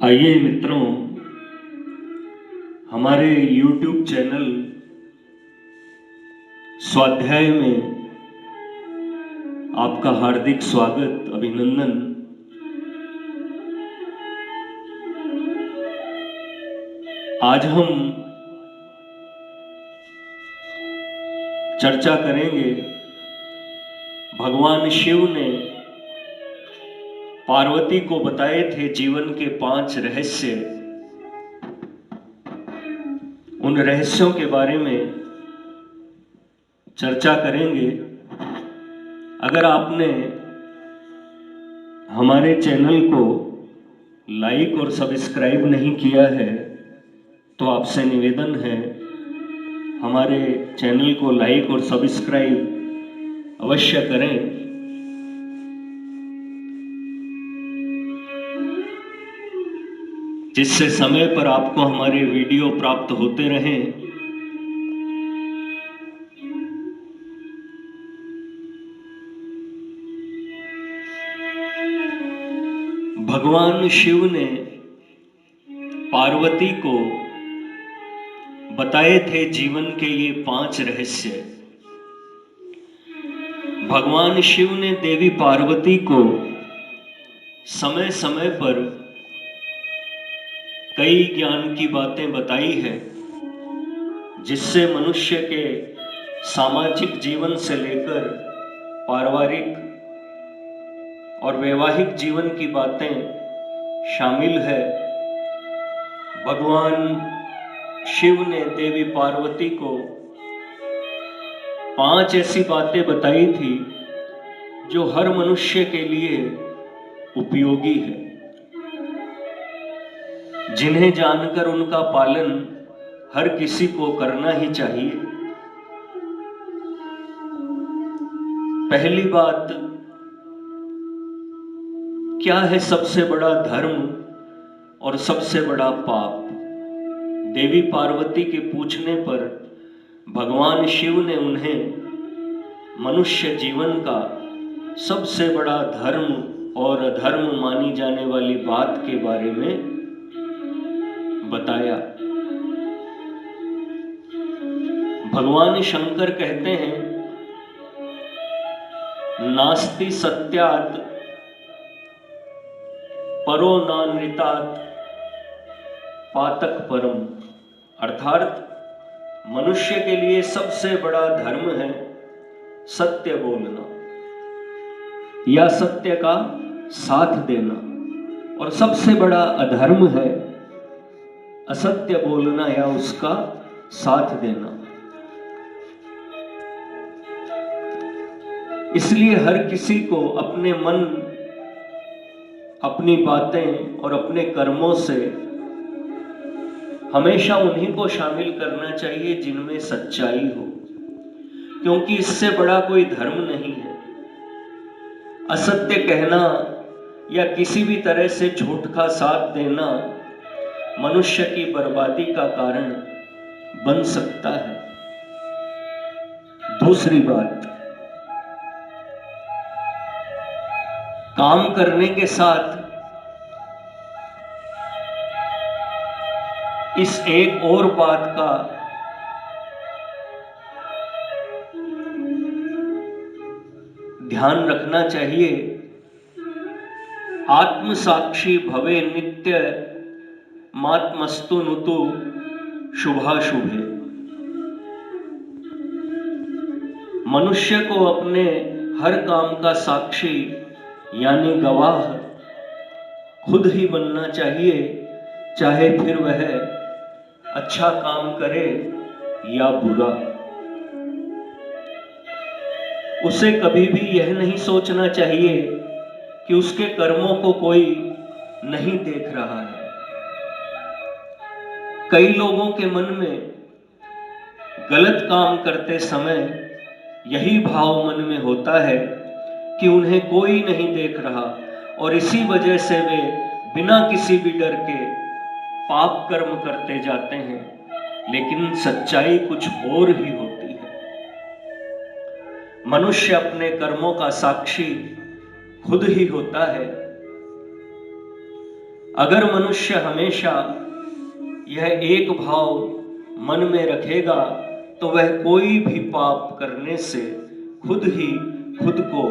आइए मित्रों, हमारे YouTube चैनल स्वाध्याय में आपका हार्दिक स्वागत, अभिनंदन। आज हम चर्चा करेंगे भगवान शिव ने पार्वती को बताए थे जीवन के 5 रहस्य। उन रहस्यों के बारे में चर्चा करेंगे। अगर आपने हमारे चैनल को लाइक और सब्सक्राइब नहीं किया है तो आपसे निवेदन है, हमारे चैनल को लाइक और सब्सक्राइब अवश्य करें। जिससे समय पर आपको हमारे वीडियो प्राप्त होते रहें। भगवान शिव ने पार्वती को बताए थे जीवन के ये 5 रहस्य। भगवान शिव ने देवी पार्वती को समय समय पर कई ज्ञान की बातें बताई है, जिससे मनुष्य के सामाजिक जीवन से लेकर पारिवारिक और वैवाहिक जीवन की बातें शामिल है। भगवान शिव ने देवी पार्वती को 5 ऐसी बातें बताई थी जो हर मनुष्य के लिए उपयोगी है, जिन्हें जानकर उनका पालन हर किसी को करना ही चाहिए। पहली बात, क्या है सबसे बड़ा धर्म और सबसे बड़ा पाप? देवी पार्वती के पूछने पर भगवान शिव ने उन्हें मनुष्य जीवन का सबसे बड़ा धर्म और अधर्म मानी जाने वाली बात के बारे में बताया। भगवान शंकर कहते हैं, नास्ति सत्यात् परो नानृतात् पातक परम। अर्थात मनुष्य के लिए सबसे बड़ा धर्म है सत्य बोलना या सत्य का साथ देना, और सबसे बड़ा अधर्म है असत्य बोलना या उसका साथ देना। इसलिए हर किसी को अपने मन, अपनी बातें और अपने कर्मों से हमेशा उन्हीं को शामिल करना चाहिए जिनमें सच्चाई हो, क्योंकि इससे बड़ा कोई धर्म नहीं है। असत्य कहना या किसी भी तरह से झूठ का साथ देना मनुष्य की बर्बादी का कारण बन सकता है। दूसरी बात, काम करने के साथ इस एक और बात का ध्यान रखना चाहिए, आत्म साक्षी भवे नित्य मात्मस्तु नुतु शुभाशुभे। मनुष्य को अपने हर काम का साक्षी यानी गवाह खुद ही बनना चाहिए, चाहे फिर वह अच्छा काम करे या बुरा। उसे कभी भी यह नहीं सोचना चाहिए कि उसके कर्मों को कोई नहीं देख रहा है। कई लोगों के मन में गलत काम करते समय यही भाव मन में होता है कि उन्हें कोई नहीं देख रहा, और इसी वजह से वे बिना किसी भी डर के पाप कर्म करते जाते हैं। लेकिन सच्चाई कुछ और ही होती है। मनुष्य अपने कर्मों का साक्षी खुद ही होता है। अगर मनुष्य हमेशा यह एक भाव मन में रखेगा तो वह कोई भी पाप करने से खुद ही खुद को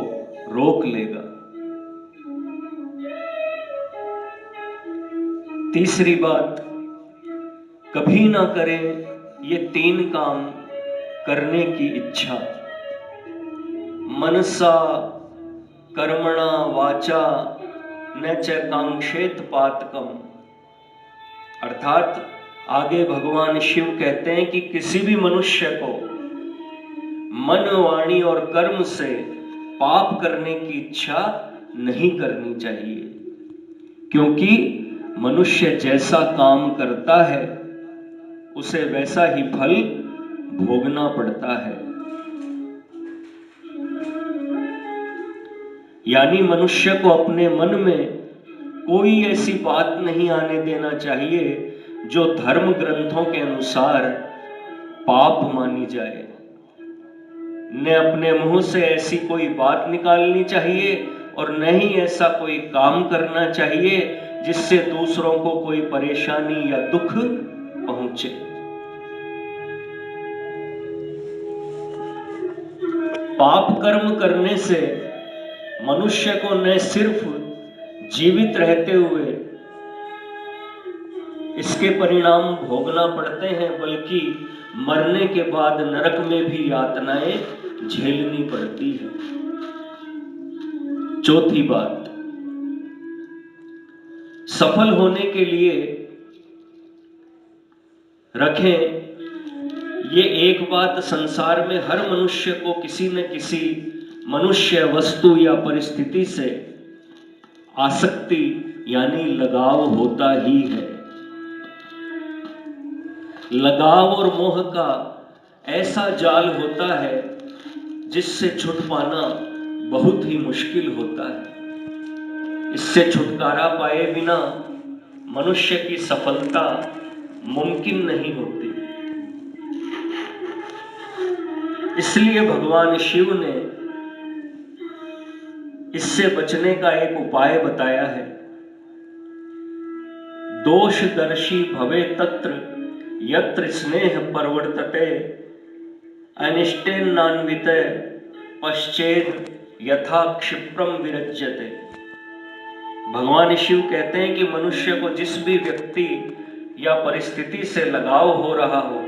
रोक लेगा। तीसरी बात, कभी ना करें ये 3 काम करने की इच्छा। मनसा कर्मणा वाचा न च कांक्षेत पातकम। अर्थात आगे भगवान शिव कहते हैं कि किसी भी मनुष्य को मन, वाणी और कर्म से पाप करने की इच्छा नहीं करनी चाहिए, क्योंकि मनुष्य जैसा काम करता है उसे वैसा ही फल भोगना पड़ता है। यानी मनुष्य को अपने मन में कोई ऐसी बात नहीं आने देना चाहिए जो धर्म ग्रंथों के अनुसार पाप मानी जाए। न अपने मुंह से ऐसी कोई बात निकालनी चाहिए और न ही ऐसा कोई काम करना चाहिए जिससे दूसरों को कोई परेशानी या दुख पहुंचे। पाप कर्म करने से मनुष्य को न सिर्फ जीवित रहते हुए इसके परिणाम भोगना पड़ते हैं, बल्कि मरने के बाद नरक में भी यातनाएं झेलनी पड़ती है। चौथी बात, सफल होने के लिए रखें ये एक बात, संसार में हर मनुष्य को किसी न किसी मनुष्य, वस्तु या परिस्थिति से आसक्ति यानी लगाव होता ही है। लगाव और मोह का ऐसा जाल होता है जिससे छूट पाना बहुत ही मुश्किल होता है। इससे छुटकारा पाए बिना मनुष्य की सफलता मुमकिन नहीं होती। इसलिए भगवान शिव ने इससे बचने का एक उपाय बताया है। दोषदर्शी भवे तत्र यत्र स्नेह परवर्तते अनिष्टेन्नान्वित पश्चेद यथा क्षिप्रम विरज्यते। भगवान शिव कहते हैं कि मनुष्य को जिस भी व्यक्ति या परिस्थिति से लगाव हो रहा हो,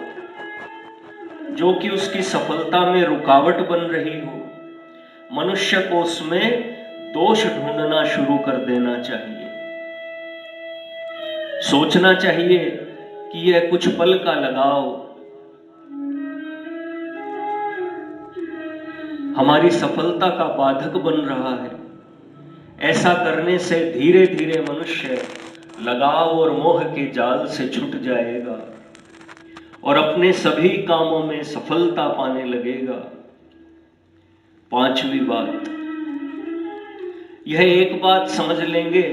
जो कि उसकी सफलता में रुकावट बन रही हो, मनुष्य को उसमें दोष ढूंढना शुरू कर देना चाहिए। सोचना चाहिए कि यह कुछ पल का लगाव हमारी सफलता का बाधक बन रहा है। ऐसा करने से धीरे धीरे मनुष्य लगाव और मोह के जाल से छूट जाएगा और अपने सभी कामों में सफलता पाने लगेगा। पांचवी बात, यह एक बात समझ लेंगे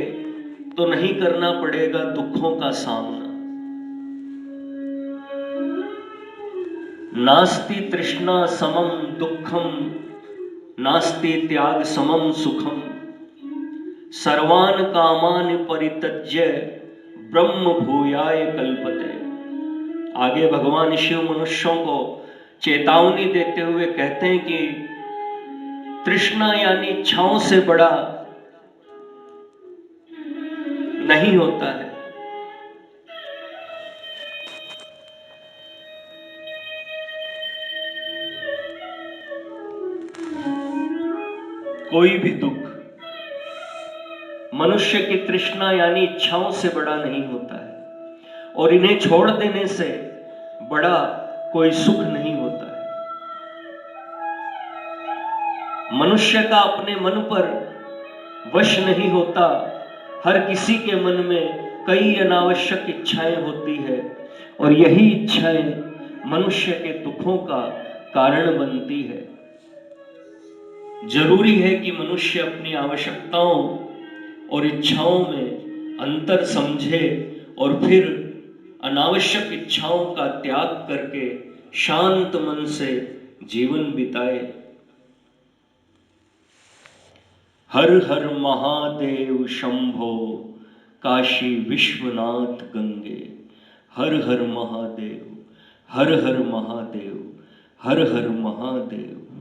तो नहीं करना पड़ेगा दुखों का सामना। नास्ति तृष्णा समम दुखम नास्ति त्याग समम सुखम सर्वान कामान परित्यज्य ब्रह्म भूयाय कल्पते। आगे भगवान शिव मनुष्यों को चेतावनी देते हुए कहते हैं कि तृष्णा यानी इच्छाओं से बड़ा नहीं होता है। कोई भी दुख मनुष्य की तृष्णा यानी इच्छाओं से बड़ा नहीं होता है और इन्हें छोड़ देने से बड़ा कोई सुख नहीं होता है। मनुष्य का अपने मन पर वश नहीं होता। हर किसी के मन में कई अनावश्यक इच्छाएं होती है और यही इच्छाएं मनुष्य के दुखों का कारण बनती है। जरूरी है कि मनुष्य अपनी आवश्यकताओं और इच्छाओं में अंतर समझे और फिर अनावश्यक इच्छाओं का त्याग करके शांत मन से जीवन बिताए। हर हर महादेव शंभो काशी विश्वनाथ गंगे, हर हर महादेव, हर हर महादेव, हर हर महादेव।